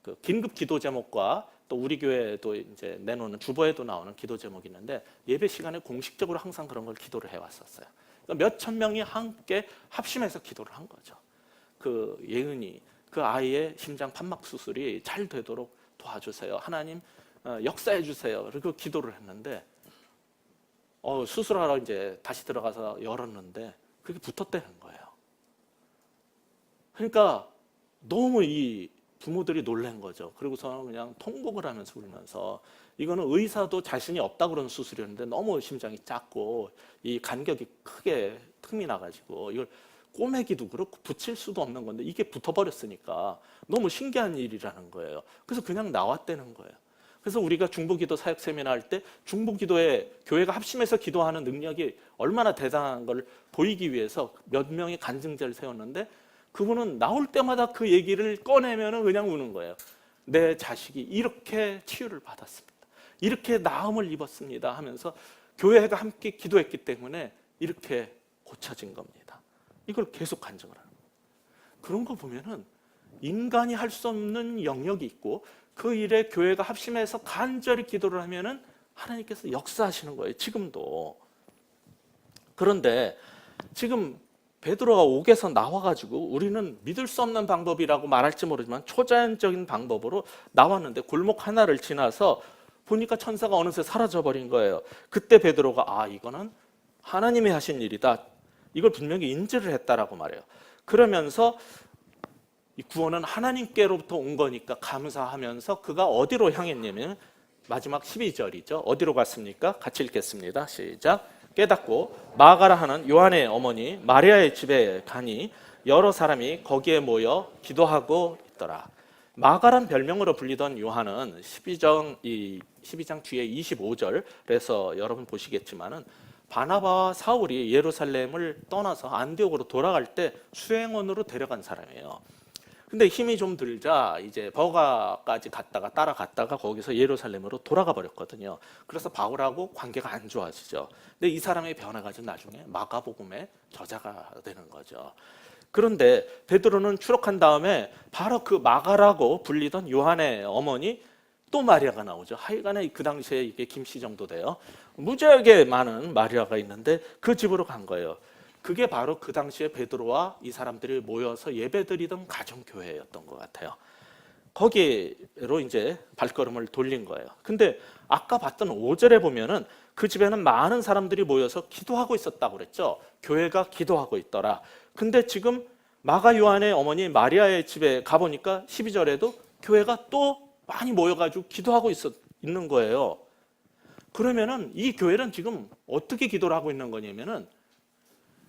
그 긴급 기도 제목과 또 우리 교회도 이제 내놓는 주보에도 나오는 기도 제목이 있는데 예배 시간에 공식적으로 항상 그런 걸 기도를 해왔었어요. 그러니까 몇천 명이 함께 합심해서 기도를 한 거죠. 그 예은이 그 아이의 심장 판막 수술이 잘 되도록 도와주세요. 하나님 역사해 주세요. 그리고 기도를 했는데 수술하러 이제 다시 들어가서 열었는데 그게 붙었다는 거예요. 그러니까 너무 이 부모들이 놀란 거죠. 그리고서는 그냥 통곡을 하면서 울면서 이거는 의사도 자신이 없다고 그러는 수술이었는데 너무 심장이 작고 이 간격이 크게 틈이 나가지고 이걸 꼬매기도 그렇고 붙일 수도 없는 건데 이게 붙어버렸으니까 너무 신기한 일이라는 거예요. 그래서 그냥 나왔다는 거예요. 그래서 우리가 중보기도 사역 세미나 할 때 중보기도에 교회가 합심해서 기도하는 능력이 얼마나 대단한 걸 보이기 위해서 몇 명의 간증자를 세웠는데 그분은 나올 때마다 그 얘기를 꺼내면 그냥 우는 거예요. 내 자식이 이렇게 치유를 받았습니다. 이렇게 나음을 입었습니다 하면서 교회가 함께 기도했기 때문에 이렇게 고쳐진 겁니다. 이걸 계속 간증을 하는 거예요. 그런 거 보면은 인간이 할 수 없는 영역이 있고 그 일에 교회가 합심해서 간절히 기도를 하면은 하나님께서 역사하시는 거예요. 지금도. 그런데 지금 베드로가 옥에서 나와가지고 우리는 믿을 수 없는 방법이라고 말할지 모르지만 초자연적인 방법으로 나왔는데 골목 하나를 지나서 보니까 천사가 어느새 사라져버린 거예요. 그때 베드로가 이거는 하나님이 하신 일이다. 이걸 분명히 인지를 했다라고 말해요. 그러면서 이 구원은 하나님께로부터 온 거니까 감사하면서 그가 어디로 향했냐면 마지막 12절이죠. 어디로 갔습니까? 같이 읽겠습니다. 시작. 깨닫고 마가라 하는 요한의 어머니 마리아의 집에 가니 여러 사람이 거기에 모여 기도하고 있더라. 마가란 별명으로 불리던 요한은 12장 뒤에 25절에서 여러분 보시겠지만은 바나바와 사울이 예루살렘을 떠나서 안디옥으로 돌아갈 때 수행원으로 데려간 사람이에요. 근데 힘이 좀 들자 이제 버가까지 따라갔다가 거기서 예루살렘으로 돌아가 버렸거든요. 그래서 바울하고 관계가 안 좋아지죠. 근데 이 사람의 변화가 나중에 마가복음의 저자가 되는 거죠. 그런데 베드로는 추록한 다음에 바로 그 마가라고 불리던 요한의 어머니 또 마리아가 나오죠. 하여간에 그 당시에 이게 김씨 정도 돼요. 무지하게 많은 마리아가 있는데 그 집으로 간 거예요. 그게 바로 그 당시에 베드로와 이 사람들이 모여서 예배드리던 가정교회였던 것 같아요. 거기로 이제 발걸음을 돌린 거예요. 근데 아까 봤던 5절에 보면은 그 집에는 많은 사람들이 모여서 기도하고 있었다고 그랬죠. 교회가 기도하고 있더라. 근데 지금 마가 요한의 어머니 마리아의 집에 가보니까 12절에도 교회가 또 많이 모여가지고 기도하고 있는 거예요. 그러면은 이 교회는 지금 어떻게 기도를 하고 있는 거냐면은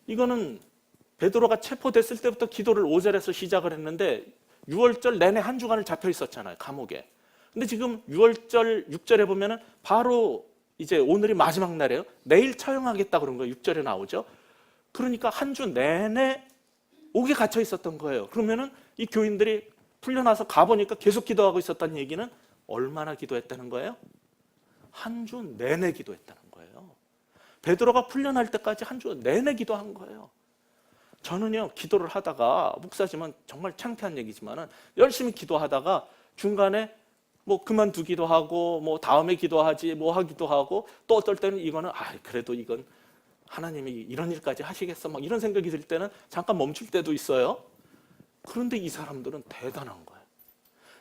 이거는 베드로가 체포됐을 때부터 기도를 5절에서 시작을 했는데 6월절 내내 한 주간을 잡혀 있었잖아요, 감옥에. 근데 지금 6월절 6절에 보면은 바로 이제 오늘이 마지막 날이에요. 내일 처형하겠다 그런 거예요. 6절에 나오죠. 그러니까 한 주 내내 옥에 갇혀 있었던 거예요. 그러면은 이 교인들이 풀려나서 가보니까 계속 기도하고 있었다는 얘기는 얼마나 기도했다는 거예요? 한 주 내내 기도했다는 거예요. 베드로가 풀려날 때까지 한 주 내내 기도한 거예요. 저는요, 기도를 하다가, 목사지만 정말 창피한 얘기지만은 열심히 기도하다가 중간에 뭐 그만두기도 하고, 뭐 다음에 기도하지, 뭐 하기도 하고, 또 어떨 때는 이거는, 그래도 이건 하나님이 이런 일까지 하시겠어? 막 이런 생각이 들 때는 잠깐 멈출 때도 있어요. 그런데 이 사람들은 대단한 거예요.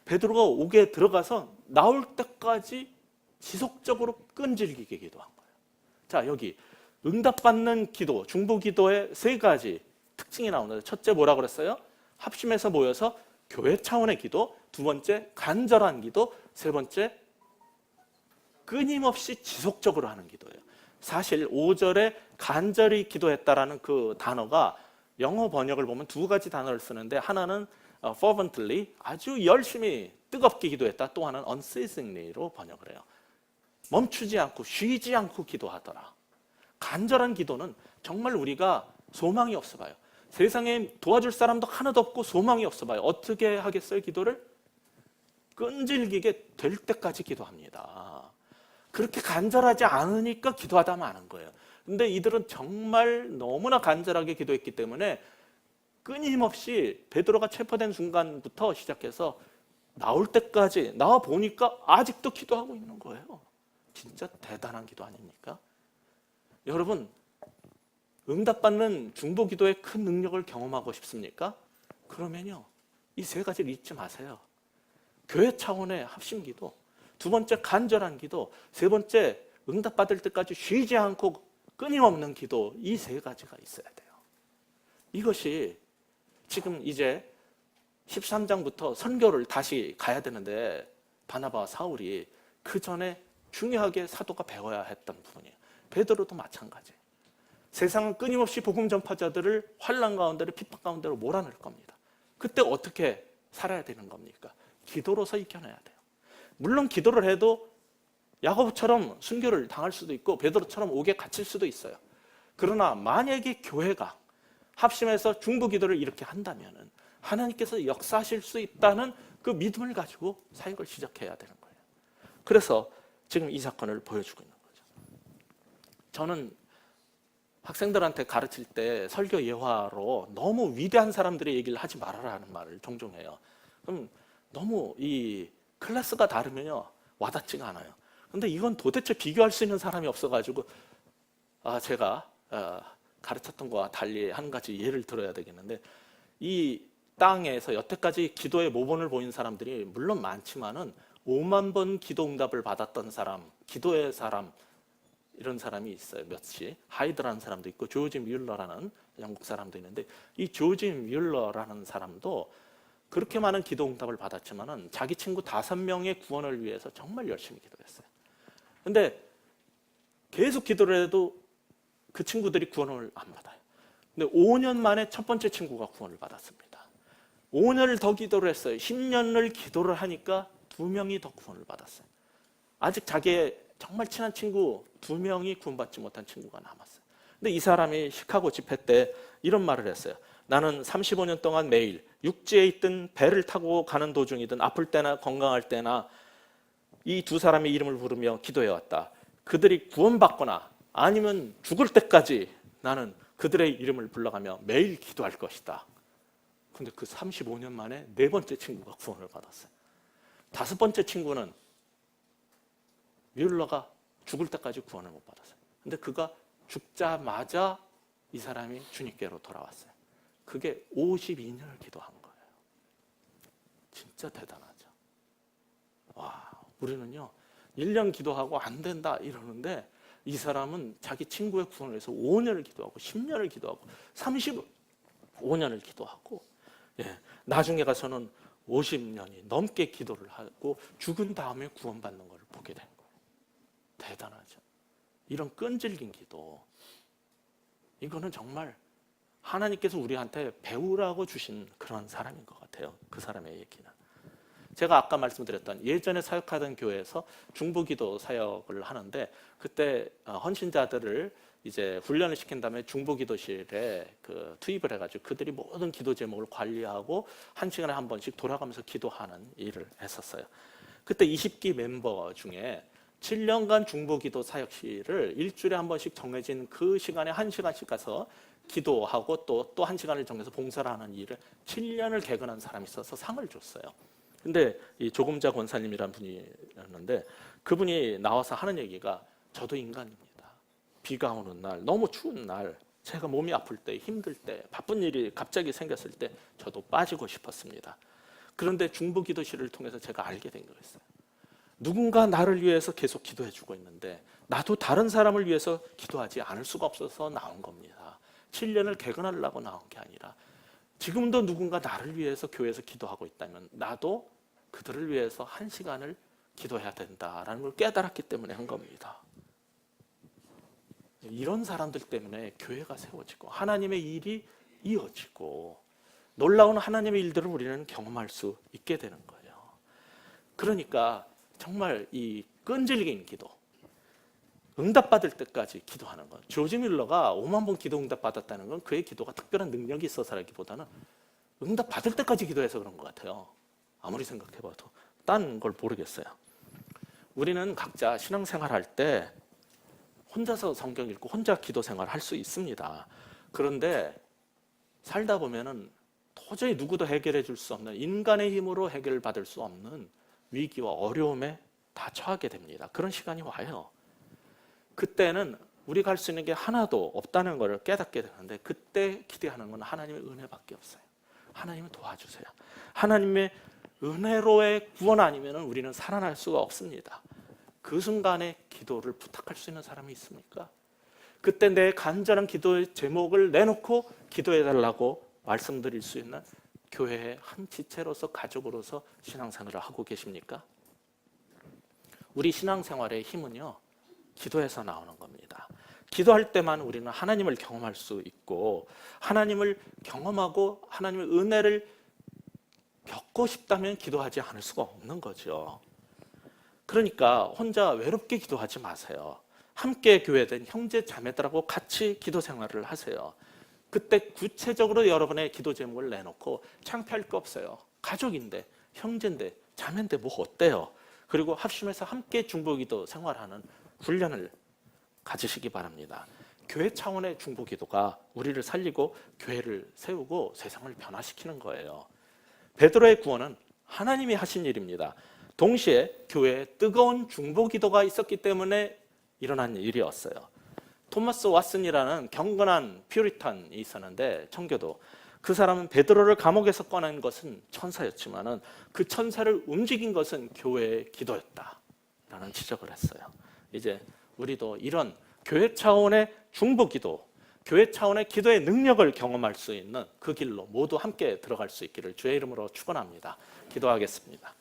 베드로가 옥에 들어가서 나올 때까지 지속적으로 끈질기게 기도한 거예요. 자, 여기 응답받는 기도, 중보기도의 세 가지 특징이 나오는데 첫째 뭐라고 그랬어요? 합심해서 모여서 교회 차원의 기도, 두 번째 간절한 기도, 세 번째 끊임없이 지속적으로 하는 기도예요. 사실 5절에 간절히 기도했다라는 그 단어가 영어 번역을 보면 두 가지 단어를 쓰는데 하나는 fervently, 아주 열심히 뜨겁게 기도했다. 또 하나는 unceasingly로 번역을 해요. 멈추지 않고 쉬지 않고 기도하더라. 간절한 기도는 정말 우리가 소망이 없어 봐요. 세상에 도와줄 사람도 하나도 없고 소망이 없어 봐요. 어떻게 하겠어요? 기도를 끈질기게 될 때까지 기도합니다. 그렇게 간절하지 않으니까 기도하다 마는 거예요. 근데 이들은 정말 너무나 간절하게 기도했기 때문에 끊임없이 베드로가 체포된 순간부터 시작해서 나올 때까지 나와 보니까 아직도 기도하고 있는 거예요. 진짜 대단한 기도 아닙니까? 여러분, 응답받는 중보기도의 큰 능력을 경험하고 싶습니까? 그러면요, 이 세 가지를 잊지 마세요. 교회 차원의 합심기도, 두 번째 간절한 기도, 세 번째 응답받을 때까지 쉬지 않고 끊임없는 기도, 이 세 가지가 있어야 돼요. 이것이 지금 이제 13장부터 선교를 다시 가야 되는데 바나바와 사울이 그 전에 중요하게 사도가 배워야 했던 부분이에요. 베드로도 마찬가지예요. 세상은 끊임없이 복음 전파자들을 환난 가운데로 핍박 가운데로 몰아넣을 겁니다. 그때 어떻게 살아야 되는 겁니까? 기도로서 이겨내야 돼요. 물론 기도를 해도 야고보처럼 순교를 당할 수도 있고 베드로처럼 옥에 갇힐 수도 있어요. 그러나 만약에 교회가 합심해서 중보기도를 이렇게 한다면 하나님께서 역사하실 수 있다는 그 믿음을 가지고 사역을 시작해야 되는 거예요. 그래서 지금 이 사건을 보여주고 있는 거죠. 저는 학생들한테 가르칠 때 설교 예화로 너무 위대한 사람들의 얘기를 하지 말아라는 말을 종종 해요. 그럼 너무 이 클래스가 다르면요 와닿지가 않아요. 근데 이건 도대체 비교할 수 있는 사람이 없어가지고 제가 가르쳤던 거와 달리 한 가지 예를 들어야 되겠는데, 이 땅에서 여태까지 기도의 모범을 보인 사람들이 물론 많지만은 5만 번 기도 응답을 받았던 사람, 기도의 사람, 이런 사람이 있어요. 몇이 하이드라는 사람도 있고 조지 뮬러라는 영국 사람도 있는데, 이 조지 뮬러라는 사람도 그렇게 많은 기도 응답을 받았지만은 자기 친구 5명의 구원을 위해서 정말 열심히 기도했어요. 근데 계속 기도를 해도 그 친구들이 구원을 안 받아요. 근데 5년 만에 첫 번째 친구가 구원을 받았습니다. 5년을 더 기도를 했어요. 10년을 기도를 하니까 2명이 더 구원을 받았어요. 아직 자기의 정말 친한 친구 2명이 구원받지 못한 친구가 남았어요. 근데 이 사람이 시카고 집회 때 이런 말을 했어요. 나는 35년 동안 매일 육지에 있든 배를 타고 가는 도중이든 아플 때나 건강할 때나 이 두 사람의 이름을 부르며 기도해왔다. 그들이 구원받거나 아니면 죽을 때까지 나는 그들의 이름을 불러가며 매일 기도할 것이다. 근데 그 35년 만에 4번째 친구가 구원을 받았어요. 5번째 친구는 뮬러가 죽을 때까지 구원을 못 받았어요. 근데 그가 죽자마자 이 사람이 주님께로 돌아왔어요. 그게 52년을 기도한 거예요. 진짜 대단하죠. 와, 우리는요 1년 기도하고 안 된다 이러는데 이 사람은 자기 친구의 구원을 위해서 5년을 기도하고 10년을 기도하고 35년을 기도하고 나중에 가서는 50년이 넘게 기도를 하고 죽은 다음에 구원받는 걸 보게 된 거예요. 대단하죠. 이런 끈질긴 기도, 이거는 정말 하나님께서 우리한테 배우라고 주신 그런 사람인 것 같아요. 그 사람의 얘기는. 제가 아까 말씀드렸던 예전에 사역하던 교회에서 중보기도 사역을 하는데, 그때 헌신자들을 이제 훈련을 시킨 다음에 중보기도실에 투입을 해가지고 그들이 모든 기도 제목을 관리하고 1시간에 한 번씩 돌아가면서 기도하는 일을 했었어요. 그때 20기 멤버 중에 7년간 중보기도 사역실을 일주일에 한 번씩 정해진 그 시간에 1시간씩 가서 기도하고 또 1시간을 정해서 봉사를 하는 일을 7년을 개근한 사람이 있어서 상을 줬어요. 근데 이 조금자 권사님이라는 분이었는데, 그분이 나와서 하는 얘기가, 저도 인간입니다. 비가 오는 날, 너무 추운 날, 제가 몸이 아플 때, 힘들 때, 바쁜 일이 갑자기 생겼을 때 저도 빠지고 싶었습니다. 그런데 중보기도실을 통해서 제가 알게 된 거였어요. 누군가 나를 위해서 계속 기도해주고 있는데 나도 다른 사람을 위해서 기도하지 않을 수가 없어서 나온 겁니다. 7년을 개근하려고 나온 게 아니라 지금도 누군가 나를 위해서 교회에서 기도하고 있다면 나도 그들을 위해서 1시간을 기도해야 된다라는 걸 깨달았기 때문에 한 겁니다. 이런 사람들 때문에 교회가 세워지고 하나님의 일이 이어지고 놀라운 하나님의 일들을 우리는 경험할 수 있게 되는 거예요. 그러니까 정말 이 끈질긴 기도, 응답받을 때까지 기도하는 것. 조지 밀러가 5만 번 기도 응답받았다는 건 그의 기도가 특별한 능력이 있어서라기보다는 응답받을 때까지 기도해서 그런 것 같아요. 아무리 생각해봐도. 딴 걸 모르겠어요. 우리는 각자 신앙생활할 때 혼자서 성경 읽고 혼자 기도 생활할 수 있습니다. 그런데 살다 보면은 도저히 누구도 해결해 줄 수 없는, 인간의 힘으로 해결받을 수 없는 위기와 어려움에 다 처하게 됩니다. 그런 시간이 와요. 그때는 우리가 할 수 있는 게 하나도 없다는 것을 깨닫게 되는데, 그때 기대하는 건 하나님의 은혜밖에 없어요. 하나님은 도와주세요. 하나님의 은혜로의 구원 아니면 우리는 살아날 수가 없습니다. 그 순간에 기도를 부탁할 수 있는 사람이 있습니까? 그때 내 간절한 기도의 제목을 내놓고 기도해달라고 말씀드릴 수 있는 교회의 한 지체로서, 가족으로서 신앙생활을 하고 계십니까? 우리 신앙생활의 힘은요, 기도에서 나오는 겁니다. 기도할 때만 우리는 하나님을 경험할 수 있고, 하나님을 경험하고 하나님의 은혜를 겪고 싶다면 기도하지 않을 수가 없는 거죠. 그러니까 혼자 외롭게 기도하지 마세요. 함께 교회된 형제 자매들하고 같이 기도 생활을 하세요. 그때 구체적으로 여러분의 기도 제목을 내놓고, 창피할 거 없어요. 가족인데, 형제인데, 자매인데 뭐 어때요? 그리고 합심해서 함께 중보기도 생활하는 훈련을 가지시기 바랍니다. 교회 차원의 중보기도가 우리를 살리고 교회를 세우고 세상을 변화시키는 거예요. 베드로의 구원은 하나님이 하신 일입니다. 동시에 교회에 뜨거운 중보기도가 있었기 때문에 일어난 일이었어요. 토마스 왓슨이라는 경건한 퓨리탄이 있었는데, 청교도, 그 사람은 베드로를 감옥에서 꺼낸 것은 천사였지만은 그 천사를 움직인 것은 교회의 기도였다라는 지적을 했어요. 이제 우리도 이런 교회 차원의 중보기도, 교회 차원의 기도의 능력을 경험할 수 있는 그 길로 모두 함께 들어갈 수 있기를 주의 이름으로 축원합니다. 기도하겠습니다.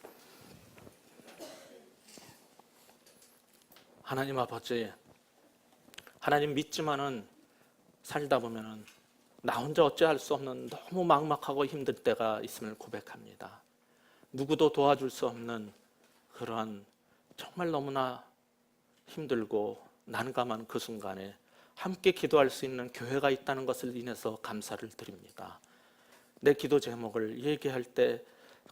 하나님 아버지, 하나님 믿지만은 살다 보면은 나 혼자 어찌할 수 없는 너무 막막하고 힘들 때가 있음을 고백합니다. 누구도 도와줄 수 없는 그러한 정말 너무나 힘들고 난감한 그 순간에 함께 기도할 수 있는 교회가 있다는 것을 인해서 감사를 드립니다. 내 기도 제목을 얘기할 때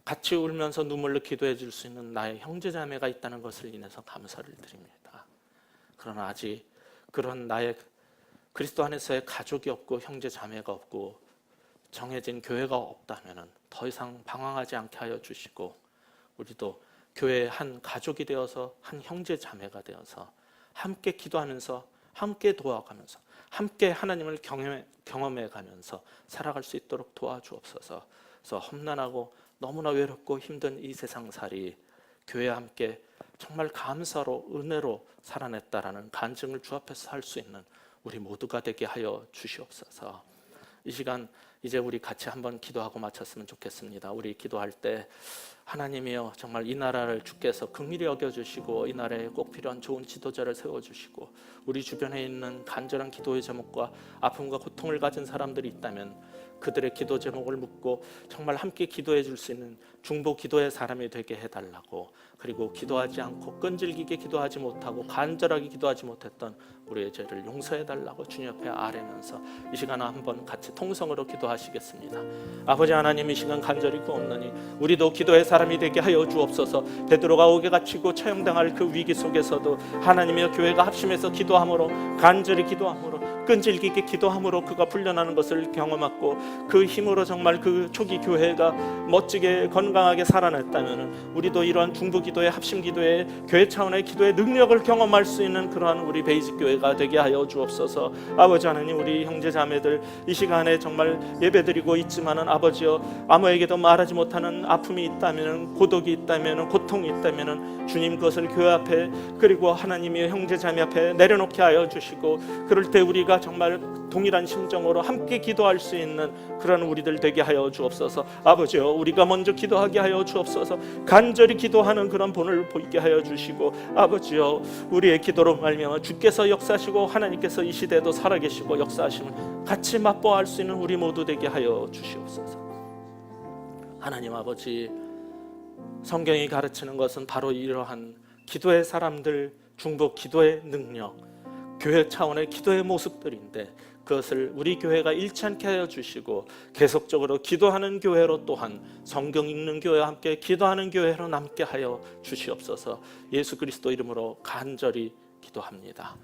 같이 울면서 눈물로 기도해 줄 수 있는 나의 형제자매가 있다는 것을 인해서 감사를 드립니다. 그러나 아직 그런 나의 그리스도 안에서의 가족이 없고 형제자매가 없고 정해진 교회가 없다면 더 이상 방황하지 않게 하여 주시고, 우리도 교회의 한 가족이 되어서 한 형제자매가 되어서 함께 기도하면서 함께 도와가면서 함께 하나님을 경험해 가면서 살아갈 수 있도록 도와주옵소서. 그래서 험난하고 너무나 외롭고 힘든 이 세상살이 교회와 함께 정말 감사로 은혜로 살아냈다라는 간증을 주 앞에서 할 수 있는 우리 모두가 되게 하여 주시옵소서. 이 시간 이제 우리 같이 한번 기도하고 마쳤으면 좋겠습니다. 우리 기도할 때 하나님이여, 정말 이 나라를 주께서 긍휼히 여겨주시고 이 나라에 꼭 필요한 좋은 지도자를 세워주시고, 우리 주변에 있는 간절한 기도의 제목과 아픔과 고통을 가진 사람들이 있다면 그들의 기도 제목을 묻고 정말 함께 기도해 줄 수 있는 중보 기도의 사람이 되게 해달라고, 그리고 기도하지 않고 끈질기게 기도하지 못하고 간절하게 기도하지 못했던 우리의 죄를 용서해달라고 주님 앞에 아뢰면서 이 시간 한번 같이 통성으로 기도하시겠습니다. 아버지 하나님, 이 시간 간절히 구옵나니 우리도 기도의 사람이 되게 하여 주옵소서. 베드로가 옥에 갇히고 처형당할 그 위기 속에서도 하나님의 교회가 합심해서 기도함으로, 간절히 기도함으로, 끈질기게 기도함으로 그가 풀려나는 것을 경험했고, 그 힘으로 정말 그 초기 교회가 멋지게 건강하게 살아냈다면 우리도 이러한 중보기도의 합심기도의 교회 차원의 기도의 능력을 경험할 수 있는 그러한 우리 베이직 교회가 되게 하여 주옵소서. 아버지 하나님, 우리 형제자매들 이 시간에 정말 예배드리고 있지만은 아버지여, 아무에게도 말하지 못하는 아픔이 있다면 있다면, 고독이 있다면, 고통이 있다면 주님 그것을 교회 앞에 그리고 하나님의 형제자매 앞에 내려놓게 하여 주시고, 그럴 때 우리가 정말 동일한 심정으로 함께 기도할 수 있는 그런 우리들 되게 하여 주옵소서. 아버지여, 우리가 먼저 기도하게 하여 주옵소서. 간절히 기도하는 그런 본을 보이게 하여 주시고, 아버지여, 우리의 기도로 말미암아 주께서 역사하시고 하나님께서 이 시대에도 살아계시고 역사하심을 같이 맛보아 할 수 있는 우리 모두 되게 하여 주시옵소서. 하나님 아버지, 성경이 가르치는 것은 바로 이러한 기도의 사람들, 중보 기도의 능력, 교회 차원의 기도의 모습들인데, 그것을 우리 교회가 잃지 않게 하여 주시고 계속적으로 기도하는 교회로, 또한 성경 읽는 교회와 함께 기도하는 교회로 남게 하여 주시옵소서. 예수 그리스도 이름으로 간절히 기도합니다.